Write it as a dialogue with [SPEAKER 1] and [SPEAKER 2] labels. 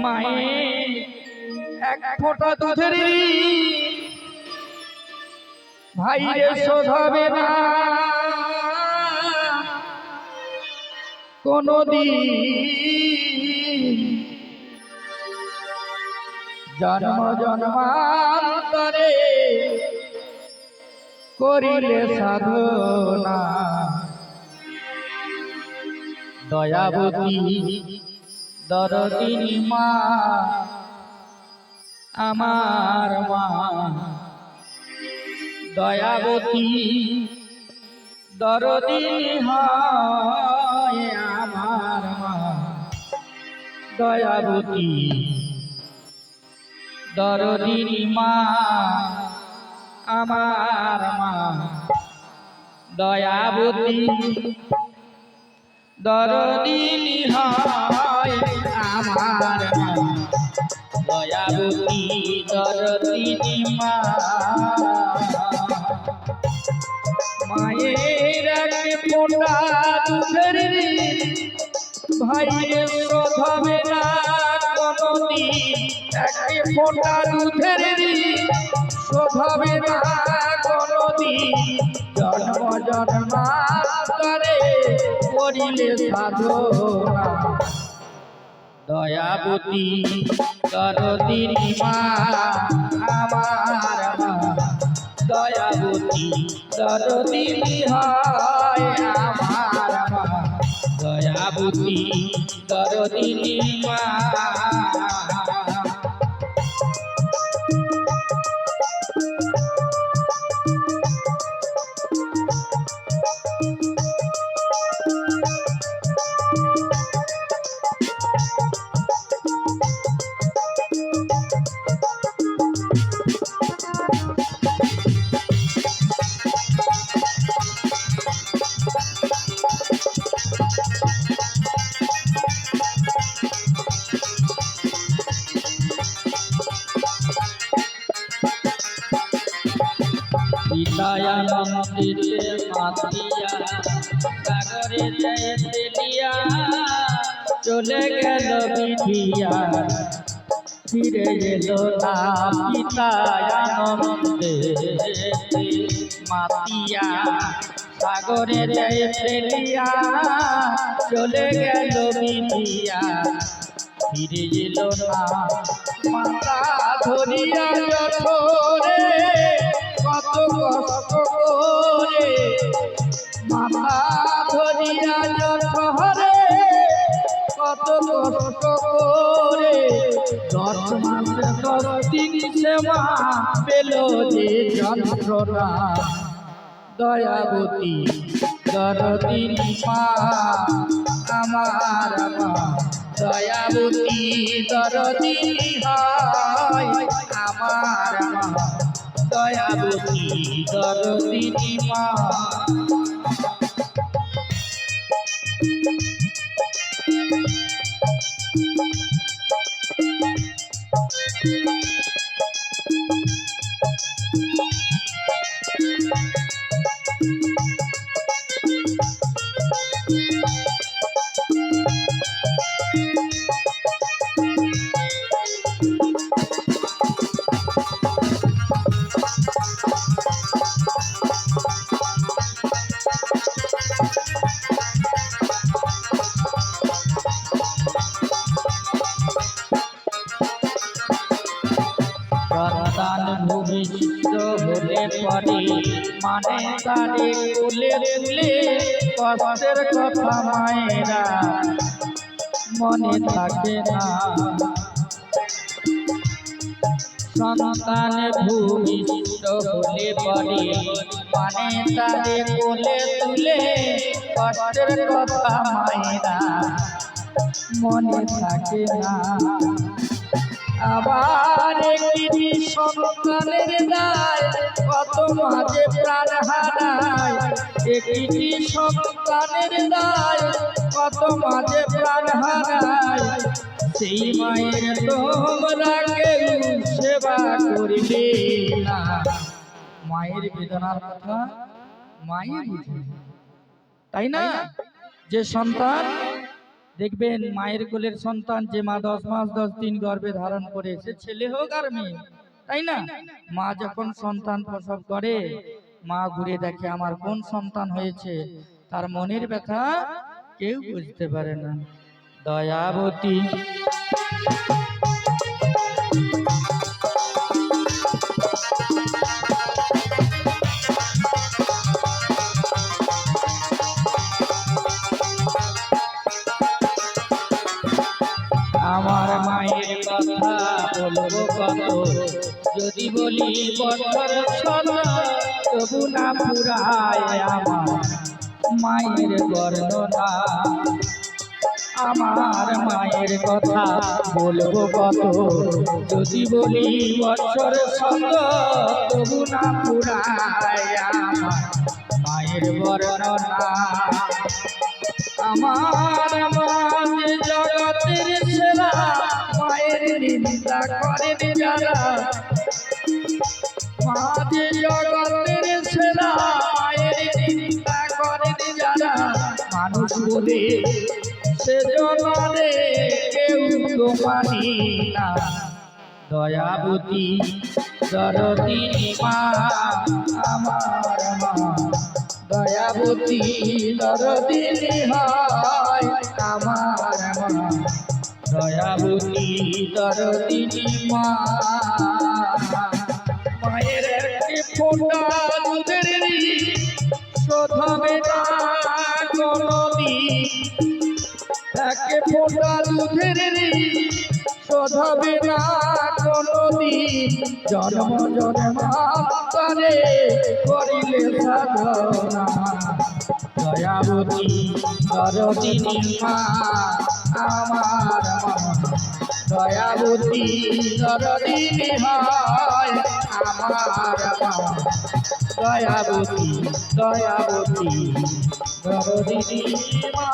[SPEAKER 1] মায়ের এক ফোঁটা দুধের ভাইরে শোধাবে না কোনদিন, জন্ম জন্মান্তরে করিলে সাধনা। দয়াবতী দরদিনী মা আমার মা, দয়াবতী দরদিনী হয় আমার মা, দয়াবতী দরদিনী মা আমার মা, দয়াবতী দরদিনী হয় আমার মা, দয়াবতী দরদিনী মা। মায়ের এক ফোঁটা দুধের ভাইরে শোধাবে না কোনদিন, এক ফোঁটা দুধের শোধাবে না কোনদিন, জন্ম জন্মান্তরে করিলে সাধনা। দয়াবতী দরদিনী মা আমার মা, দয়াবতী দরদিনী হয় আমার মা, দয়াবতী দরদিনী মা। পিতায়ানন্দিতে মাতিয়া সাগরে যায় ফেলিয়া, চলে গেল বিধিয়া ফিরে এলো না। পিতায়ানন্দে মাতিয়া সাগরে যায় ফেলিয়া, চলে গেল বিধিয়া ফিরে এলো না। মাতা ধরিয়া জঠরে কত কষ্ট করে, মাথা ধরিয়া জঠরে কত কষ্ট করে, 10 মাসে 10 দিন সেবা পেল যে যন্ত্রণা। দয়াবতী দরদিনী মা আমার মা, দয়াবতী দরদিনী হয় আমার মা, দয়াবতী দরদিনী মা। সন্তান ভূমিষ্ঠ হলে পরে মানে তারে কোলে তুলে, কষ্টের কথা মায়েরা মনে থাকে না। সন্তান ভূমিষ্ঠ হলে পরে মানে তারে কোলে তুলে, কষ্টের কথা মায়েরা মনে থাকে না। আবার একটি সন্তানের দায় কত মাঝে প্রাণ হারায়, একটি সন্তানের দায় কত মাঝে প্রাণ হারায়। সেই মায়ের তোমরা কেউ সেবা করিলে না। মায়ের বেদনার কথা মাই বুঝে, তাই না? যে সন্তান দেখবেন মায়ের কোলের সন্তান যে মা 10 মাস 10 দিন গর্ভে ধারণ করে, সে ছেলে হোক আর মেয়ে, তাই না? মা যখন সন্তান প্রসব করে, মা ঘুরে দেখে আমার কোন সন্তান হয়েছে, তার মনের ব্যথা কেউ বুঝতে পারে না। দয়াবতী আমার মায়ের কথা বলবো কত, যদি বলি বছর শত তবু না ফুরায় আমার মায়ের বর্ণনা। আমার মায়ের কথা বলবো কত, যদি বলি বছর শত তবু না ফুরায় আমার মায়ের বর্ণনা। আমার মা যে জগতের সেরা, মায়ের নিন্দা করেন যারা। মা যে জগতের সেরা, মায়ের নিন্দা করেন যারা। মানুষ বলে সে জনরে কেউ তো মানি না। দয়াবতী দরদিনী মা আমার মা, দয়াবতী দরদিনী হয় আমার মা, দয়াবতী দরদিনী মা। মায়ের একটি ফোঁটা দুধের শোধাবে না কোনদিন, একে ফোঁটা দুধের শোধাবে না কোনদিন। জন্ম জন্মান্তরে করিলে সাধনা। দয়াবতী দরদিনী মা আমার মা, দয়াবতী দরদিনী হয় আমার মা, দয়াবতী দয়াবতী দরদিনী মা।